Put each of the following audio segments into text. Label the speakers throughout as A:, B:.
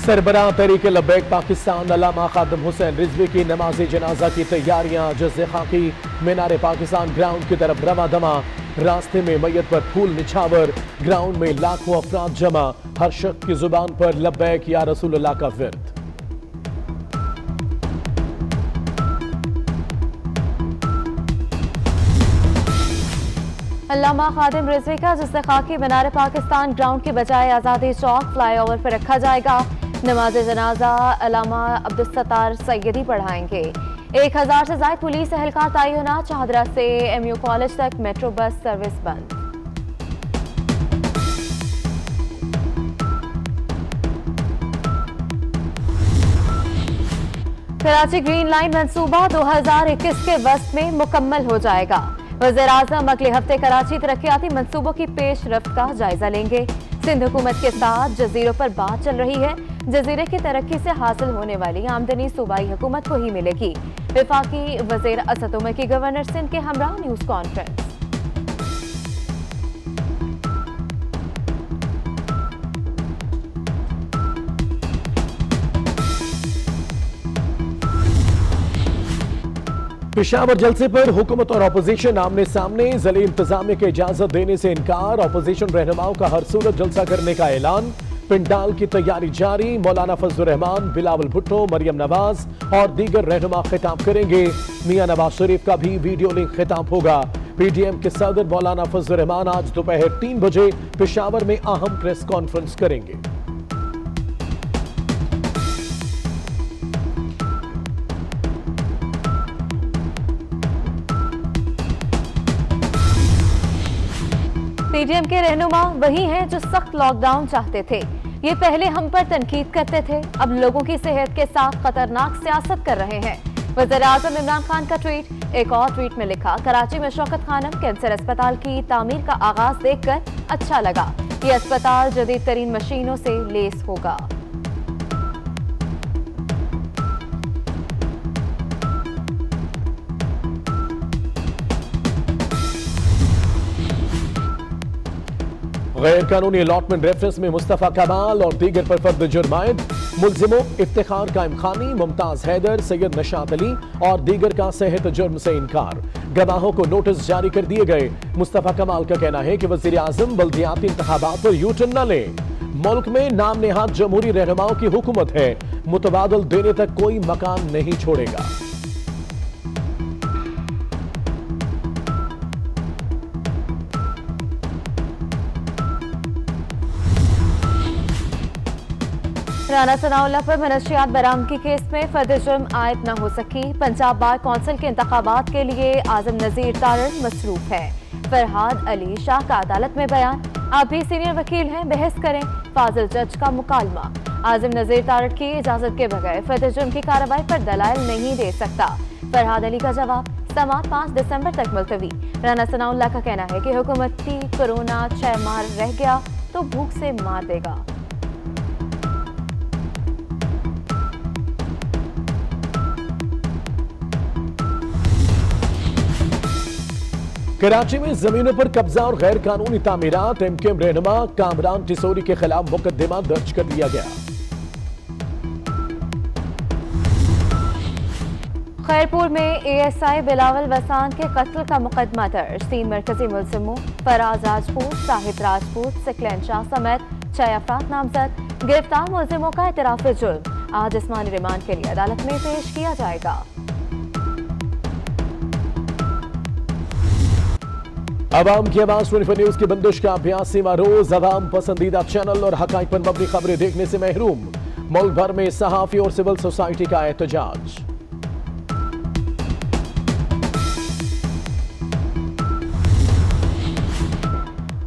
A: सरबराह तहरीक लब्बैक पाकिस्तान अल्लामा खादिम हुसैन रिजवी की नमाज जनाजा की तैयारियां जज़्ज़े खाकी मीनार पाकिस्तान ग्राउंड की तरफ रवा दमा। रास्ते में मैयत पर फूल निछावर, ग्राउंड में लाखों अफराद जमा, हर शख्स की जुबान पर लब्बैक या रसूलुल्लाह का विर्द।
B: अल्लामा खादिम रिजवी का जज़्ज़े खाकी मीनार पाकिस्तान ग्राउंड के बजाय आज़ादी चौक फ्लाईओवर पर रखा जाएगा। नमाज जनाजा अल्लामा अब्दुल सत्तार सैयदी पढ़ाएंगे। 1000 से ज्यादा पुलिस एहलकार तैनात। शाहदरा से MU कॉलेज तक मेट्रो बस सर्विस बंद। कराची ग्रीन लाइन मंसूबा 2021 के वक्त में मुकम्मल हो जाएगा। वज़ीर-ए-आज़म अगले हफ्ते कराची तरक्याती मंसूबों की पेशरफ्त का जायजा लेंगे। सिंध हुकूमत के साथ जजीरों पर बात चल रही है। जजीरे की तरक्की से हासिल होने वाली आमदनी सूबाई हुकूमत को ही मिलेगी। वफाकी वज़ीर असद उमर की गवर्नर सिंध के हमरा न्यूज कॉन्फ्रेंस।
A: पेशावर जलसे पर हुकूमत और अपोजिशन आमने सामने। ज़िले इंतजामिया की इजाजत देने से इनकार। अपोजिशन रहनुमाओं का हर सूरत जलसा करने का ऐलान। पिंडाल की तैयारी जारी। मौलाना फजलुर रहमान, बिलावल भुट्टो, मरियम नवाज और दीगर रहनुमा खिताब करेंगे। मियां नवाज शरीफ का भी वीडियो लिंक खिताब होगा। PDM के सदर मौलाना फजलुर रहमान आज दोपहर 3 बजे पेशावर में अहम प्रेस कॉन्फ्रेंस करेंगे।
B: PDM के रहनुमा वही हैं जो सख्त लॉकडाउन चाहते थे। ये पहले हम पर तनकीद करते थे, अब लोगों की सेहत के साथ खतरनाक सियासत कर रहे हैं। वज़ीर-ए-आज़म इमरान खान का ट्वीट। एक और ट्वीट में लिखा, कराची में शौकत खानम कैंसर अस्पताल की तामीर का आगाज देखकर अच्छा लगा। ये अस्पताल जदीद तरीन मशीनों से लेस होगा।
A: गैर कानूनी अलॉटमेंट रेफरेंस में मुस्तफा कमाल और दीगर पर फर्द जुर्मायद। मुल्जिमों इफ्तिखार कायम खानी, मुमताज हैदर, सैयद नशात अली और दीगर का सेहत जुर्म से इनकार। गवाहों को नोटिस जारी कर दिए गए। मुस्तफा कमाल का कहना है कि वजीर आजम बल्दियाती इंतखाबात पर यूटर्न न लें। मुल्क में नाम नेहाद जमहूरी रहनुमाओं की हुकूमत है, मुतबादल देने तक कोई मकान नहीं छोड़ेगा।
B: राना सनाउल्लाह पर मनशियात बरामदगी केस में फर्द जुर्म आयद न हो सकी। पंजाब बार कौंसिल के इंतखाबात के लिए आजम नजीर तारड़ मसरूफ है। फरहाद अली शाह का अदालत में बयान। आप भी सीनियर वकील हैं, बहस करें। फाजिल जज का मुकालमा। आजम नजीर तारड़ की इजाजत के बगैर फर्द जुर्म की कार्रवाई पर दलाइल नहीं दे सकता। फरहाद अली का जवाब, समाअत 5 दिसंबर तक मुलतवी। राना सनाउल्लाह का कहना है कि हुकूमती कोरोना 6 माह रह गया तो भूख से मार देगा।
A: कराची में जमीनों पर कब्जा और गैर कानूनी तामीरात। MKM रहनुमा कामरान टिसोरी के खिलाफ मुकदमा दर्ज कर लिया गया।
B: खैरपुर में ASI बिलावल वसान के कत्ल का मुकदमा दर्ज। 3 मरकजी मुलजिमों फराज राजपूत, साहिद राजपूत, सिकलैन शाह समेत 6 अफराद नामजद। गिरफ्तार मुलजिमों का इतराफ जुर्म आज जिस्मानी रिमांड के लिए अदालत में पेश किया जाएगा।
A: अवाम की आवाज 24 न्यूज की बंदिश का 82वां रोज। अवाम पसंदीदा चैनल और हकाइक पर मबनी खबरें देखने से महरूम। मुल्क भर में सहाफी और सिविल सोसाइटी का एहतजाज।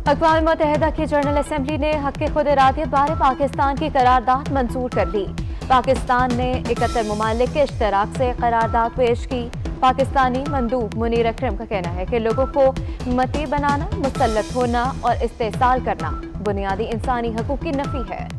B: अक़वाम मुत्तहिदा की जनरल असेंबली ने हक़ खुद इरादियत बारे पाकिस्तान की करारदाद मंजूर कर ली। पाकिस्तान ने 71 मुमालिक के इश्तराक से करारदाद पेश की। पाकिस्तानी मंदूब मुनीर अकरम का कहना है कि लोगों को मती बनाना, मुसल्लत होना और इस्तेहसाल करना बुनियादी इंसानी हकूक़ की नफ़ी है।